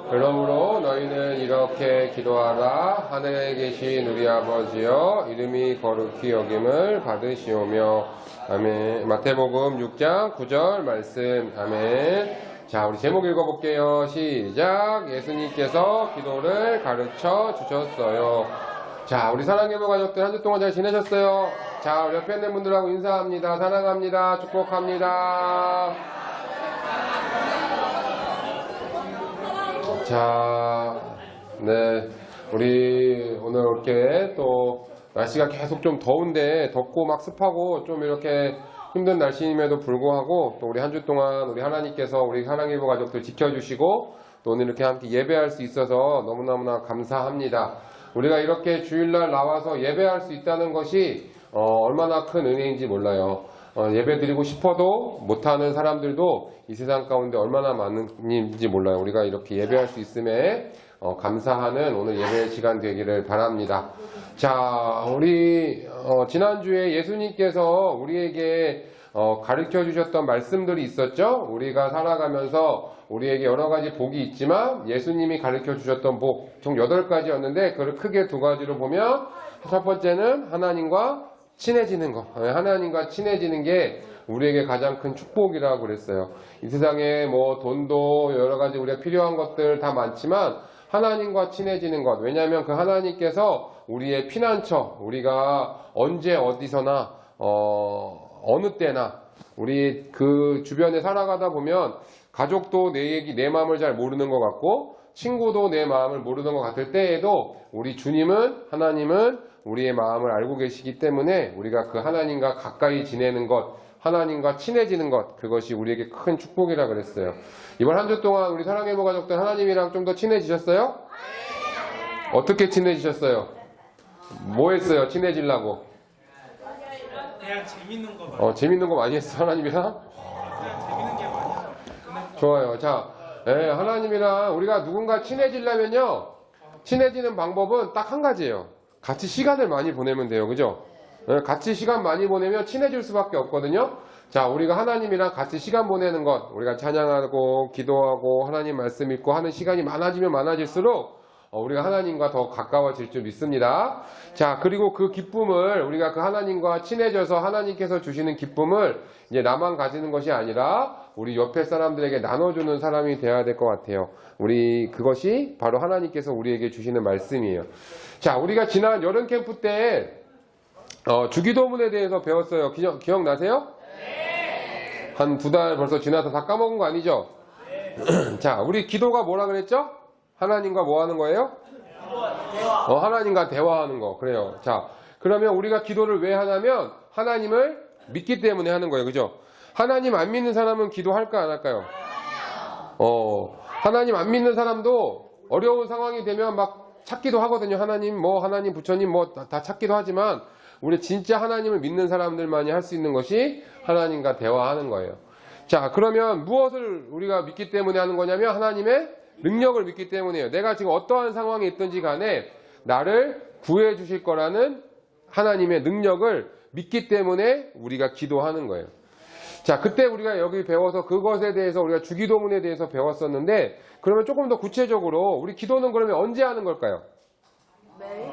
그러므로 너희는 이렇게 기도하라. 하늘에 계신 우리 아버지여, 이름이 거룩히 여김을 받으시오며. 아멘. 마태복음 6장 9절 말씀. 아멘. 자, 우리 제목 읽어볼게요. 시작. 예수님께서 기도를 가르쳐 주셨어요. 자, 우리 사랑해보 가족들 한 주 동안 잘 지내셨어요? 자, 우리 옆에 있는 분들하고 인사합니다. 사랑합니다. 축복합니다. 자, 네, 우리 오늘 이렇게 또 날씨가 계속 좀 더운데, 덥고 막 습하고 좀 이렇게 힘든 날씨임에도 불구하고 또 우리 한 주 동안 우리 하나님께서 우리 사랑일부 가족들 지켜주시고 또 오늘 이렇게 함께 예배할 수 있어서 너무너무나 감사합니다. 우리가 이렇게 주일날 나와서 예배할 수 있다는 것이 얼마나 큰 은혜인지 몰라요. 예배 드리고 싶어도 못하는 사람들도 이 세상 가운데 얼마나 많은지 몰라요. 우리가 이렇게 예배할 수 있음에 감사하는 오늘 예배 시간 되기를 바랍니다. 자, 우리 지난주에 예수님께서 우리에게 가르쳐 주셨던 말씀들이 있었죠. 우리가 살아가면서 우리에게 여러 가지 복이 있지만 예수님이 가르쳐 주셨던 복 총 8가지였는데 그걸 크게 2가지로 보면 첫 번째는 하나님과 친해지는 것. 하나님과 친해지는 게 우리에게 가장 큰 축복이라고 그랬어요. 이 세상에 뭐 돈도 여러 가지 우리가 필요한 것들 다 많지만 하나님과 친해지는 것. 왜냐하면 그 하나님께서 우리의 피난처, 우리가 언제 어디서나 어느 때나 우리 그 주변에 살아가다 보면 가족도 내 얘기, 내 마음을 잘 모르는 것 같고 친구도 내 마음을 모르는 것 같을 때에도 우리 주님은, 하나님은 우리의 마음을 알고 계시기 때문에 우리가 그 하나님과 가까이 지내는 것, 하나님과 친해지는 것, 그것이 우리에게 큰 축복이라 그랬어요. 이번 한 주 동안 우리 사랑해보 가족들 하나님이랑 좀 더 친해지셨어요? 어떻게 친해지셨어요? 뭐 했어요? 친해지려고? 그냥 재밌는 거 많이 재밌는 거 많이 했어, 하나님이랑? 그냥 재밌는 게 많이 좋아요. 자, 하나님이랑 우리가 누군가 친해지려면요, 친해지는 방법은 딱 한 가지예요. 같이 시간을 많이 보내면 돼요. 그죠? 같이 시간 많이 보내면 친해질 수밖에 없거든요. 자, 우리가 하나님이랑 같이 시간 보내는 것, 우리가 찬양하고 기도하고 하나님 말씀 읽고 하는 시간이 많아지면 많아질수록 우리가 하나님과 더 가까워질 줄 믿습니다. 자, 그리고 그 기쁨을 우리가 그 하나님과 친해져서 하나님께서 주시는 기쁨을 이제 나만 가지는 것이 아니라 우리 옆에 사람들에게 나눠주는 사람이 되어야 될 것 같아요. 우리 그것이 바로 하나님께서 우리에게 주시는 말씀이에요. 자, 우리가 지난 여름 캠프 때 주기도문에 대해서 배웠어요. 기억나세요? 네. 한 2달 벌써 지나서 다 까먹은 거 아니죠? 네. 자, 우리 기도가 뭐라 그랬죠? 하나님과 뭐 하는 거예요? 대화. 하나님과 대화하는 거. 그래요. 자, 그러면 우리가 기도를 왜 하냐면 하나님을 믿기 때문에 하는 거예요. 그죠? 하나님 안 믿는 사람은 기도할까 안 할까요? 하나님 안 믿는 사람도 어려운 상황이 되면 막 찾기도 하거든요. 하나님, 하나님, 부처님, 다 찾기도 하지만 우리 진짜 하나님을 믿는 사람들만이 할 수 있는 것이 하나님과 대화하는 거예요. 자, 그러면 무엇을 우리가 믿기 때문에 하는 거냐면 하나님의 능력을 믿기 때문이에요. 내가 지금 어떠한 상황에 있든지 간에 나를 구해 주실 거라는 하나님의 능력을 믿기 때문에 우리가 기도하는 거예요. 자, 그때 우리가 여기 배워서 그것에 대해서 우리가 주기도문에 대해서 배웠었는데 그러면 조금 더 구체적으로 우리 기도는 그러면 언제 하는 걸까요? 매일?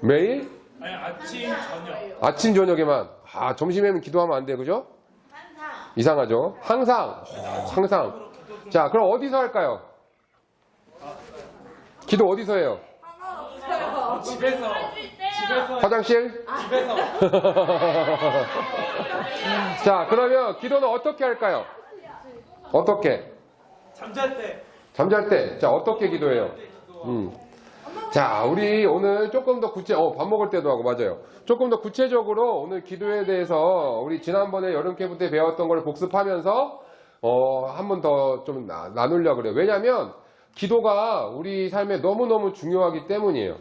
매일? 아니, 아침, 저녁. 아침, 저녁에만. 점심에는 기도하면 안 돼요. 그죠? 항상. 이상하죠? 항상. 항상. 자, 그럼 어디서 할까요? 기도 어디서 해요? 집에서. 화장실? 집에서. 자, 그러면 기도는 어떻게 할까요? 어떻게? 잠잘 때. 잠잘 때. 자, 어떻게 기도해요? 자, 우리 오늘 조금 더 밥 먹을 때도 하고, 맞아요. 조금 더 구체적으로 오늘 기도에 대해서 우리 지난번에 여름 캠프 때 배웠던 걸 복습하면서 한 번 더 좀 나누려고 그래요. 왜냐면 기도가 우리 삶에 너무너무 중요하기 때문이에요.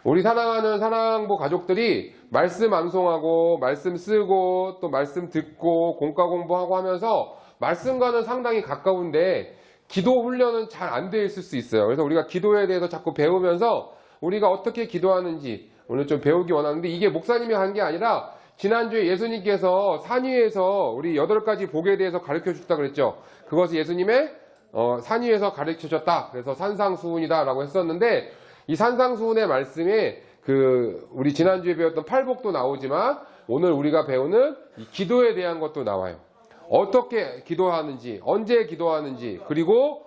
우리 사랑하는 사랑부 가족들이 말씀 암송하고 말씀 쓰고 또 말씀 듣고 공과 공부하고 하면서 말씀과는 상당히 가까운데 기도 훈련은 잘 안 돼 있을 수 있어요. 그래서 우리가 기도에 대해서 자꾸 배우면서 우리가 어떻게 기도하는지 오늘 좀 배우기 원하는데 이게 목사님이 한 게 아니라 지난주에 예수님께서 산 위에서 우리 8가지 복에 대해서 가르쳐 주셨다 그랬죠. 그것이 예수님의 산 위에서 가르쳐 줬다. 그래서 산상수훈이다라고 했었는데 이 산상수훈의 말씀에 우리 지난주에 배웠던 팔복도 나오지만 오늘 우리가 배우는 이 기도에 대한 것도 나와요. 어떻게 기도하는지, 언제 기도하는지, 그리고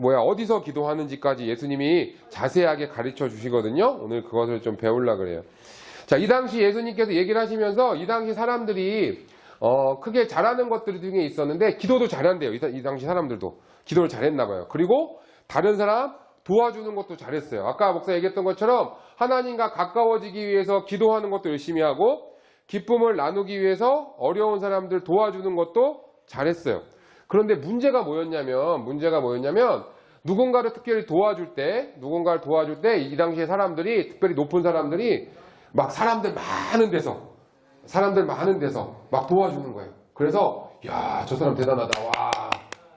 어디서 기도하는지까지 예수님이 자세하게 가르쳐 주시거든요. 오늘 그것을 좀 배우려고 그래요. 자, 이 당시 예수님께서 얘기를 하시면서 이 당시 사람들이 크게 잘하는 것들 중에 있었는데 기도도 잘한대요. 이 당시 사람들도 기도를 잘했나 봐요. 그리고 다른 사람 도와주는 것도 잘했어요. 아까 목사 얘기했던 것처럼 하나님과 가까워지기 위해서 기도하는 것도 열심히 하고 기쁨을 나누기 위해서 어려운 사람들 도와주는 것도 잘했어요. 그런데 문제가 뭐였냐면 누군가를 특별히 도와줄 때 이 당시에 사람들이 특별히 높은 사람들이 막 사람들 많은 데서 막 도와주는 거예요. 그래서 야, 저 사람 대단하다. 와.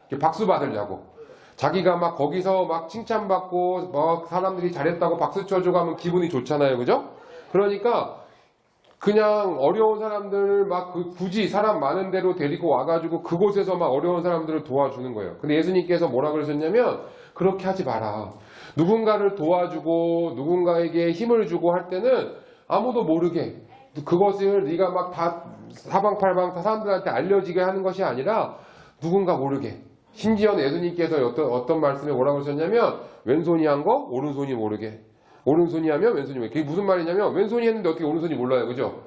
이렇게 박수 받으려고. 자기가 막 거기서 막 칭찬받고 막 사람들이 잘했다고 박수 쳐주고 하면 기분이 좋잖아요. 그죠? 그러니까 그냥 어려운 사람들 막 굳이 사람 많은 데로 데리고 와가지고 그곳에서 막 어려운 사람들을 도와주는 거예요. 근데 예수님께서 뭐라 그러셨냐면 그렇게 하지 마라. 누군가를 도와주고 누군가에게 힘을 주고 할 때는 아무도 모르게 그것을 네가 막 다 사방팔방 다 사람들한테 알려지게 하는 것이 아니라 누군가 모르게. 심지어는 예수님께서 어떤 말씀에 뭐라고 하셨냐면 왼손이 한 거 오른손이 모르게. 오른손이 하면 왼손이 모르게. 그게 무슨 말이냐면 왼손이 했는데 어떻게 오른손이 몰라요. 그죠?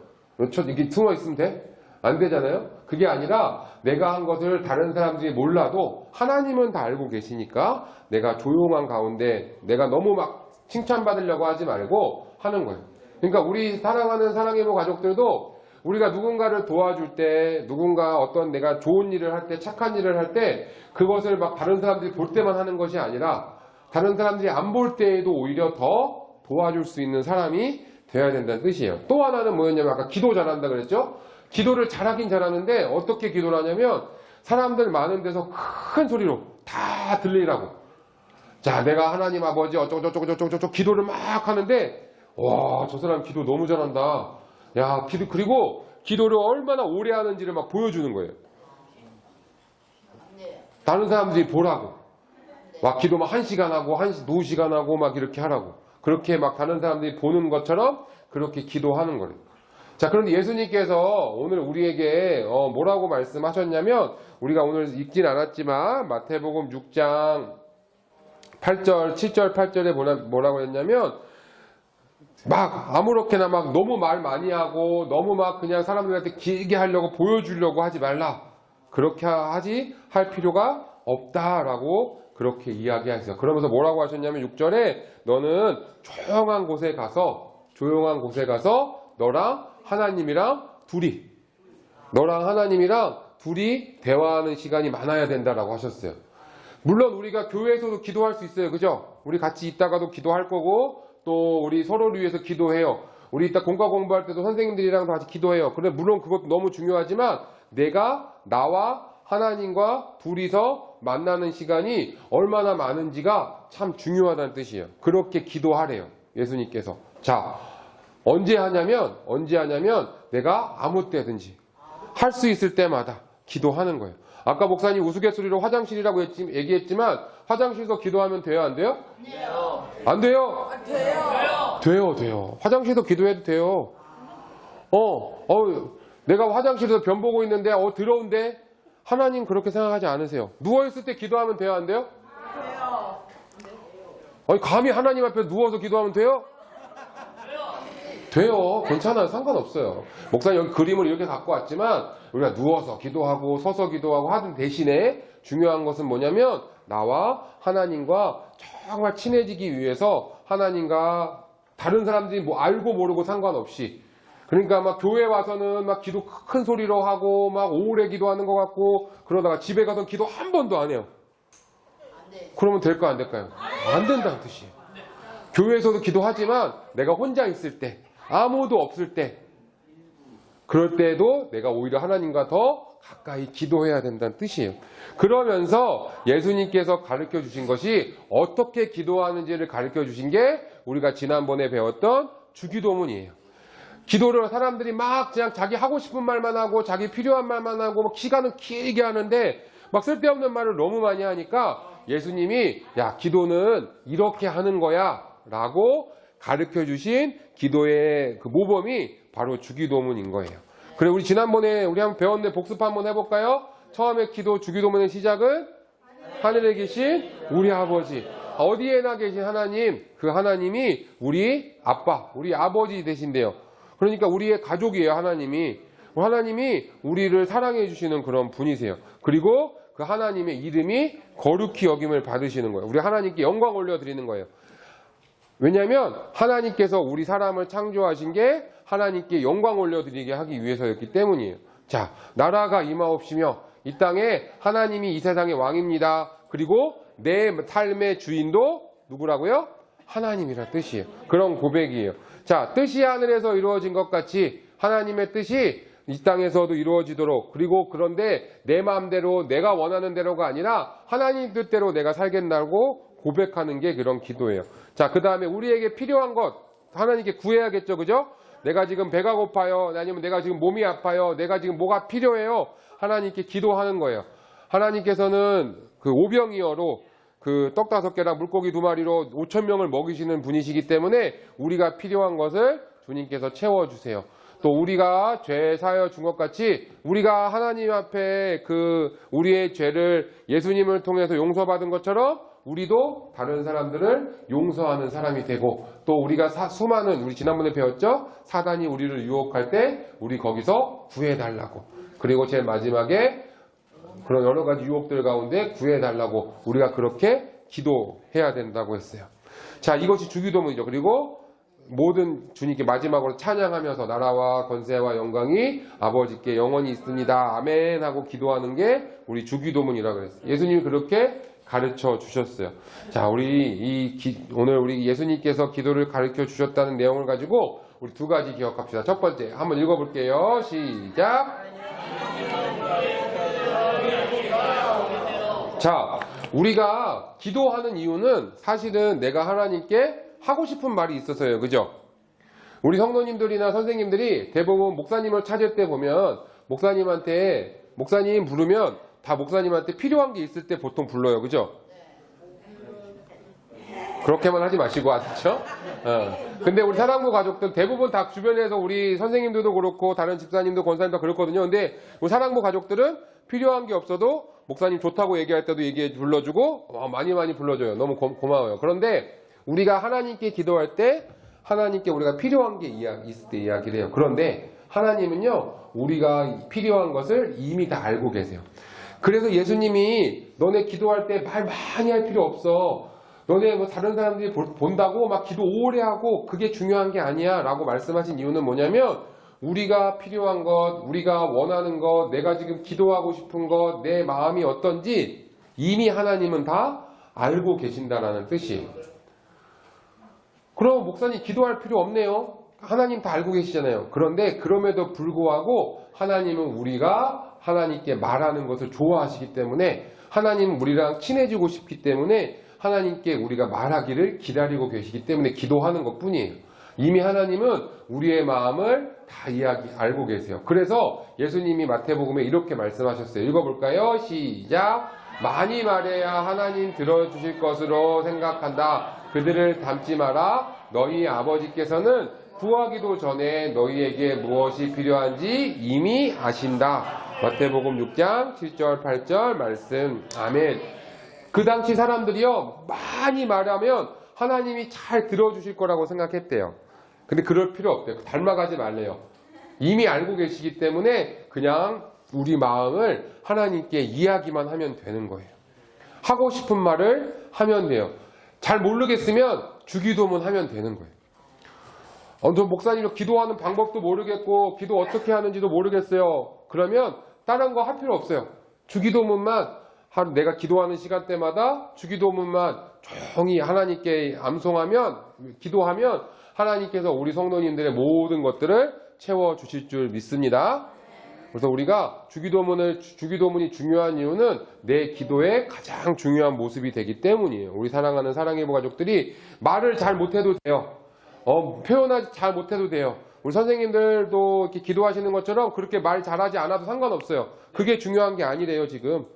이게 숨어 있으면 돼? 안 되잖아요? 그게 아니라 내가 한 것을 다른 사람들이 몰라도 하나님은 다 알고 계시니까 내가 조용한 가운데 내가 너무 막 칭찬받으려고 하지 말고 하는 거예요. 그러니까 우리 사랑하는 사랑해모 가족들도 우리가 누군가를 도와줄 때 누군가 어떤 내가 좋은 일을 할 때 착한 일을 할 때 그것을 막 다른 사람들이 볼 때만 하는 것이 아니라 다른 사람들이 안 볼 때에도 오히려 더 도와줄 수 있는 사람이 돼야 된다는 뜻이에요. 또 하나는 뭐였냐면 아까 기도 잘한다 그랬죠? 기도를 잘하긴 잘하는데 어떻게 기도를 하냐면 사람들 많은 데서 큰 소리로 다 들리라고. 자, 내가 하나님 아버지 어쩌고저쩌고 기도를 막 하는데 와, 저 사람 기도 너무 잘한다. 야, 그리고 기도를 얼마나 오래 하는지를 막 보여주는 거예요. 다른 사람들이 보라고. 막 기도 막 1시간 하고 2시간 하고 막 이렇게 하라고. 그렇게 막 다른 사람들이 보는 것처럼 그렇게 기도하는 거예요. 자, 그런데 예수님께서 오늘 우리에게 뭐라고 말씀하셨냐면 우리가 오늘 읽진 않았지만 마태복음 6장 8절, 7절, 8절에 뭐라고 했냐면 막 아무렇게나 막 너무 말 많이 하고 너무 막 그냥 사람들한테 길게 하려고 보여주려고 하지 말라. 그렇게 할 필요가 없다라고 그렇게 이야기하셨어요. 그러면서 뭐라고 하셨냐면 6절에 너는 조용한 곳에 가서 너랑 하나님이랑 둘이 대화하는 시간이 많아야 된다라고 하셨어요. 물론 우리가 교회에서도 기도할 수 있어요. 그죠? 우리 같이 있다가도 기도할 거고 또 우리 서로를 위해서 기도해요. 우리 이따 공부할 때도 선생님들이랑 같이 기도해요. 그런데 물론 그것도 너무 중요하지만 나와 하나님과 둘이서 만나는 시간이 얼마나 많은지가 참 중요하다는 뜻이에요. 그렇게 기도하래요. 예수님께서. 자, 언제 하냐면 내가 아무 때든지 할 수 있을 때마다 기도하는 거예요. 아까 목사님 우스갯소리로 화장실이라고 얘기했지만 화장실에서 기도하면 돼요? 안 돼요? 안 돼요? 돼요. 화장실에서 기도해도 돼요. 내가 화장실에서 변 보고 있는데 더러운데 하나님 그렇게 생각하지 않으세요. 누워있을 때 기도하면 돼요? 안 돼요? 감히 하나님 앞에 누워서 기도하면 돼요? 돼요. 괜찮아요. 상관없어요. 목사님 여기 그림을 이렇게 갖고 왔지만 우리가 누워서 기도하고 서서 기도하고 하는 대신에 중요한 것은 뭐냐면 나와 하나님과 정말 친해지기 위해서 하나님과 다른 사람들이 뭐 알고 모르고 상관없이 그러니까 막 교회 와서는 막 기도 큰 소리로 하고 막 오래 기도하는 것 같고 그러다가 집에 가서 기도 한 번도 안 해요. 그러면 될까 안 될까요? 안 된다는 뜻이에요. 교회에서도 기도하지만 내가 혼자 있을 때 아무도 없을 때 그럴 때에도 내가 오히려 하나님과 더 가까이 기도해야 된다는 뜻이에요. 그러면서 예수님께서 가르쳐 주신 것이 어떻게 기도하는지를 가르쳐 주신 게 우리가 지난번에 배웠던 주기도문이에요. 기도를 사람들이 막 그냥 자기 하고 싶은 말만 하고 자기 필요한 말만 하고 막 시간은 길게 하는데 막 쓸데없는 말을 너무 많이 하니까 예수님이 야, 기도는 이렇게 하는 거야 라고 가르쳐 주신 기도의 그 모범이 바로 주기도문인 거예요. 그래, 우리 지난번에 우리 한번 배웠는데 복습 한번 해볼까요? 처음에 기도 주기도문의 시작은 하늘에 계신 우리 아버지, 어디에나 계신 하나님, 그 하나님이 우리 아빠, 우리 아버지 되신대요. 그러니까 우리의 가족이에요. 하나님이 우리를 사랑해 주시는 그런 분이세요. 그리고 그 하나님의 이름이 거룩히 여김을 받으시는 거예요. 우리 하나님께 영광 올려드리는 거예요. 왜냐하면 하나님께서 우리 사람을 창조하신 게 하나님께 영광 올려드리게 하기 위해서였기 때문이에요. 자, 나라가 임하옵시며 이 땅에 하나님이 이 세상의 왕입니다. 그리고 내 삶의 주인도 누구라고요? 하나님이란 뜻이에요. 그런 고백이에요. 자, 뜻이 하늘에서 이루어진 것 같이 하나님의 뜻이 이 땅에서도 이루어지도록, 그리고 그런데 내 마음대로 내가 원하는 대로가 아니라 하나님 뜻대로 내가 살겠다고 고백하는 게 그런 기도예요. 자, 그 다음에 우리에게 필요한 것 하나님께 구해야겠죠. 그죠? 내가 지금 배가 고파요. 아니면 내가 지금 몸이 아파요. 내가 지금 뭐가 필요해요. 하나님께 기도하는 거예요. 하나님께서는 그 오병이어로 그 떡 5개랑 물고기 2마리로 5,000명을 먹이시는 분이시기 때문에 우리가 필요한 것을 주님께서 채워주세요. 또 우리가 죄 사여 준 것 같이 우리가 하나님 앞에 그 우리의 죄를 예수님을 통해서 용서받은 것처럼 우리도 다른 사람들을 용서하는 사람이 되고, 또 우리가 수많은, 우리 지난번에 배웠죠? 사단이 우리를 유혹할 때 우리 거기서 구해달라고. 그리고 제일 마지막에 그런 여러 가지 유혹들 가운데 구해달라고 우리가 그렇게 기도해야 된다고 했어요. 자, 이것이 주기도문이죠. 그리고 모든 주님께 마지막으로 찬양하면서 나라와 권세와 영광이 아버지께 영원히 있습니다. 아멘 하고 기도하는 게 우리 주기도문이라고 그랬어요. 예수님이 그렇게 가르쳐 주셨어요. 자, 오늘 우리 예수님께서 기도를 가르쳐 주셨다는 내용을 가지고 우리 2가지 기억합시다. 첫 번째, 한번 읽어볼게요. 시작! 자, 우리가 기도하는 이유는 사실은 내가 하나님께 하고 싶은 말이 있어서요. 그죠? 우리 성도님들이나 선생님들이 대부분 목사님을 찾을 때 보면 목사님 부르면 다 목사님한테 필요한 게 있을 때 보통 불러요. 그죠? 그렇게만 하지 마시고, 아시죠? 근데 우리 사랑부 가족들 대부분 다 주변에서 우리 선생님들도 그렇고 다른 집사님도 권사님도 그렇거든요. 근데 우리 사랑부 가족들은 필요한 게 없어도 목사님 좋다고 얘기할 때도 불러주고 많이 불러줘요. 너무 고마워요. 그런데 우리가 하나님께 기도할 때 하나님께 우리가 필요한 게 있을 때 이야기를 해요. 그런데 하나님은요, 우리가 필요한 것을 이미 다 알고 계세요. 그래서 예수님이 너네 기도할 때 말 많이 할 필요 없어. 너네 뭐 다른 사람들이 본다고 막 기도 오래 하고 그게 중요한 게 아니야 라고 말씀하신 이유는 뭐냐면, 우리가 필요한 것, 우리가 원하는 것, 내가 지금 기도하고 싶은 것, 내 마음이 어떤지 이미 하나님은 다 알고 계신다라는 뜻이에요. 그럼 목사님 기도할 필요 없네요. 하나님 다 알고 계시잖아요. 그런데 그럼에도 불구하고 하나님은 우리가 하나님께 말하는 것을 좋아하시기 때문에, 하나님은 우리랑 친해지고 싶기 때문에 하나님께 우리가 말하기를 기다리고 계시기 때문에 기도하는 것 뿐이에요. 이미 하나님은 우리의 마음을 다 알고 계세요. 그래서 예수님이 마태복음에 이렇게 말씀하셨어요. 읽어볼까요? 시작! 많이 말해야 하나님 들어주실 것으로 생각한다. 그들을 닮지 마라. 너희 아버지께서는 구하기도 전에 너희에게 무엇이 필요한지 이미 아신다. 마태복음 6장 7절 8절 말씀. 아멘. 그 당시 사람들이요, 많이 말하면 하나님이 잘 들어주실 거라고 생각했대요. 근데 그럴 필요 없대요. 닮아가지 말래요. 이미 알고 계시기 때문에 그냥 우리 마음을 하나님께 이야기만 하면 되는 거예요. 하고 싶은 말을 하면 돼요. 잘 모르겠으면 주기도문 하면 되는 거예요. 저 목사님이 기도하는 방법도 모르겠고 기도 어떻게 하는지도 모르겠어요. 그러면 다른 거 할 필요 없어요. 주기도문만 내가 기도하는 시간대마다 주기도문만 조용히 하나님께 암송하면, 기도하면 하나님께서 우리 성도님들의 모든 것들을 채워주실 줄 믿습니다. 그래서 우리가 주기도문이 중요한 이유는 내 기도의 가장 중요한 모습이 되기 때문이에요. 우리 사랑하는 사랑의 가족들이 말을 잘 못해도 돼요. 표현하지 잘 못해도 돼요. 우리 선생님들도 이렇게 기도하시는 것처럼 그렇게 말 잘하지 않아도 상관없어요. 그게 중요한 게 아니래요, 지금.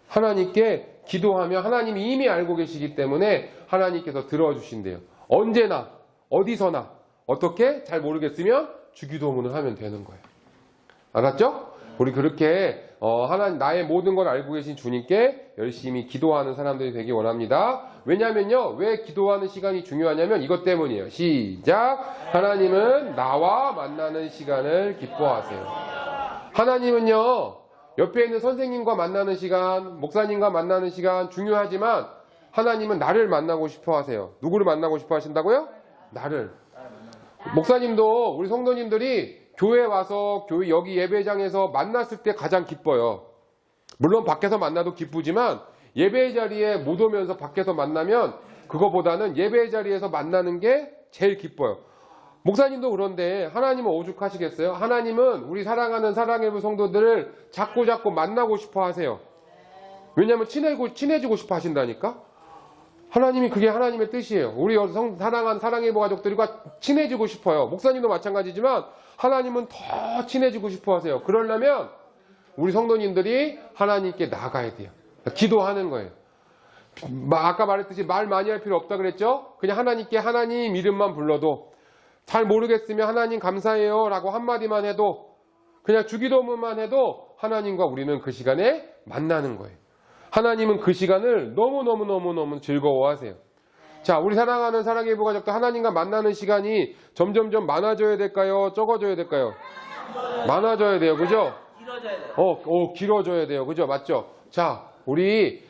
하나님께 기도하면 하나님이 이미 알고 계시기 때문에 하나님께서 들어주신대요. 언제나 어디서나 어떻게 잘 모르겠으면 주기도문을 하면 되는 거예요. 알았죠? 우리 그렇게 하나님 나의 모든 걸 알고 계신 주님께 열심히 기도하는 사람들이 되기 원합니다. 왜냐면요, 왜 기도하는 시간이 중요하냐면 이것 때문이에요. 시작. 하나님은 나와 만나는 시간을 기뻐하세요. 하나님은요, 옆에 있는 선생님과 만나는 시간, 목사님과 만나는 시간 중요하지만 하나님은 나를 만나고 싶어 하세요. 누구를 만나고 싶어 하신다고요? 나를. 목사님도 우리 성도님들이 교회 와서 교회 여기 예배장에서 만났을 때 가장 기뻐요. 물론 밖에서 만나도 기쁘지만 예배 자리에 못 오면서 밖에서 만나면 그거보다는 예배 자리에서 만나는 게 제일 기뻐요. 목사님도 그런데 하나님은 오죽하시겠어요? 하나님은 우리 사랑하는 사랑의 성도들을 자꾸 만나고 싶어 하세요. 왜냐하면 친해지고 싶어 하신다니까? 하나님이 그게 하나님의 뜻이에요. 우리 사랑하는 사랑의 가족들과 친해지고 싶어요. 목사님도 마찬가지지만 하나님은 더 친해지고 싶어 하세요. 그러려면 우리 성도님들이 하나님께 나가야 돼요. 기도하는 거예요. 아까 말했듯이 말 많이 할 필요 없다 그랬죠? 그냥 하나님께 하나님 이름만 불러도, 잘 모르겠으면 하나님 감사해요 라고 한마디만 해도, 그냥 주기도문만 해도 하나님과 우리는 그 시간에 만나는 거예요. 하나님은 그 시간을 너무너무 즐거워하세요. 자, 우리 사랑하는 사랑의 가족도 하나님과 만나는 시간이 점점점 많아져야 될까요? 적어져야 될까요? 많아져야 돼요. 그죠? 길어져야 돼요. 그죠? 맞죠? 자, 우리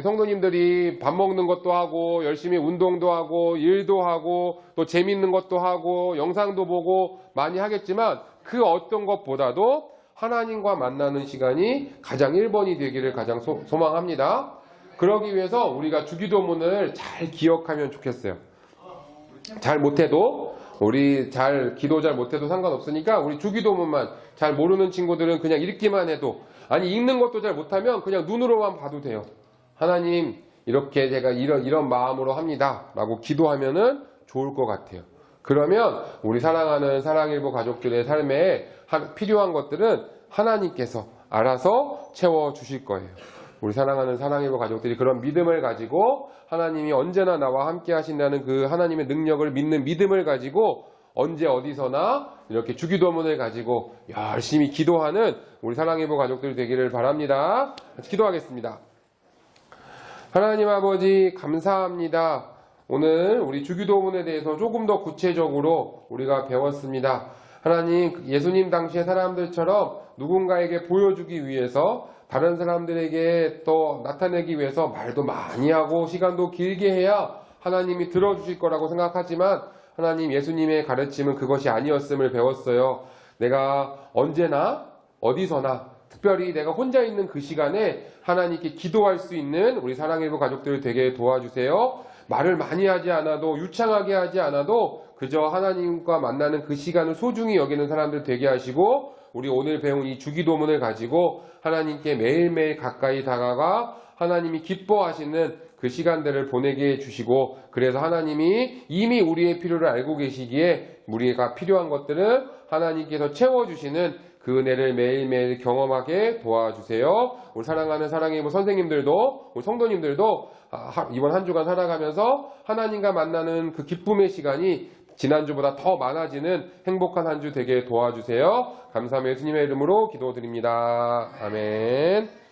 성도님들이 밥 먹는 것도 하고, 열심히 운동도 하고, 일도 하고, 또 재밌는 것도 하고, 영상도 보고 많이 하겠지만 그 어떤 것보다도 하나님과 만나는 시간이 가장 1번이 되기를 가장 소망합니다. 그러기 위해서 우리가 주기도문을 잘 기억하면 좋겠어요. 잘 못해도, 우리 기도 잘 못해도 상관없으니까 우리 주기도문만, 잘 모르는 친구들은 그냥 읽기만 해도, 아니 읽는 것도 잘 못하면 그냥 눈으로만 봐도 돼요. 하나님, 이렇게 제가 이런 마음으로 합니다 라고 기도하면은 좋을 것 같아요. 그러면 우리 사랑하는 사랑일보 가족들의 삶에 필요한 것들은 하나님께서 알아서 채워주실 거예요. 우리 사랑하는 사랑일보 가족들이 그런 믿음을 가지고, 하나님이 언제나 나와 함께 하신다는 그 하나님의 능력을 믿는 믿음을 가지고 언제 어디서나 이렇게 주기도문을 가지고 열심히 기도하는 우리 사랑일보 가족들이 되기를 바랍니다. 같이 기도하겠습니다. 하나님 아버지, 감사합니다. 오늘 우리 주기도문에 대해서 조금 더 구체적으로 우리가 배웠습니다. 하나님, 예수님 당시의 사람들처럼 누군가에게 보여주기 위해서, 다른 사람들에게 또 나타내기 위해서 말도 많이 하고 시간도 길게 해야 하나님이 들어주실 거라고 생각하지만, 하나님, 예수님의 가르침은 그것이 아니었음을 배웠어요. 내가 언제나 어디서나, 특별히 내가 혼자 있는 그 시간에 하나님께 기도할 수 있는 우리 사랑일보 가족들 되게 도와주세요. 말을 많이 하지 않아도, 유창하게 하지 않아도 그저 하나님과 만나는 그 시간을 소중히 여기는 사람들 되게 하시고, 우리 오늘 배운 이 주기도문을 가지고 하나님께 매일매일 가까이 다가가 하나님이 기뻐하시는 그 시간들을 보내게 해주시고, 그래서 하나님이 이미 우리의 필요를 알고 계시기에 우리가 필요한 것들은 하나님께서 채워주시는 그 은혜를 매일매일 경험하게 도와주세요. 우리 사랑하는 사랑의 선생님들도, 우리 성도님들도 이번 한 주간 살아가면서 하나님과 만나는 그 기쁨의 시간이 지난주보다 더 많아지는 행복한 한 주 되게 도와주세요. 감사하며 예수님의 이름으로 기도드립니다. 아멘.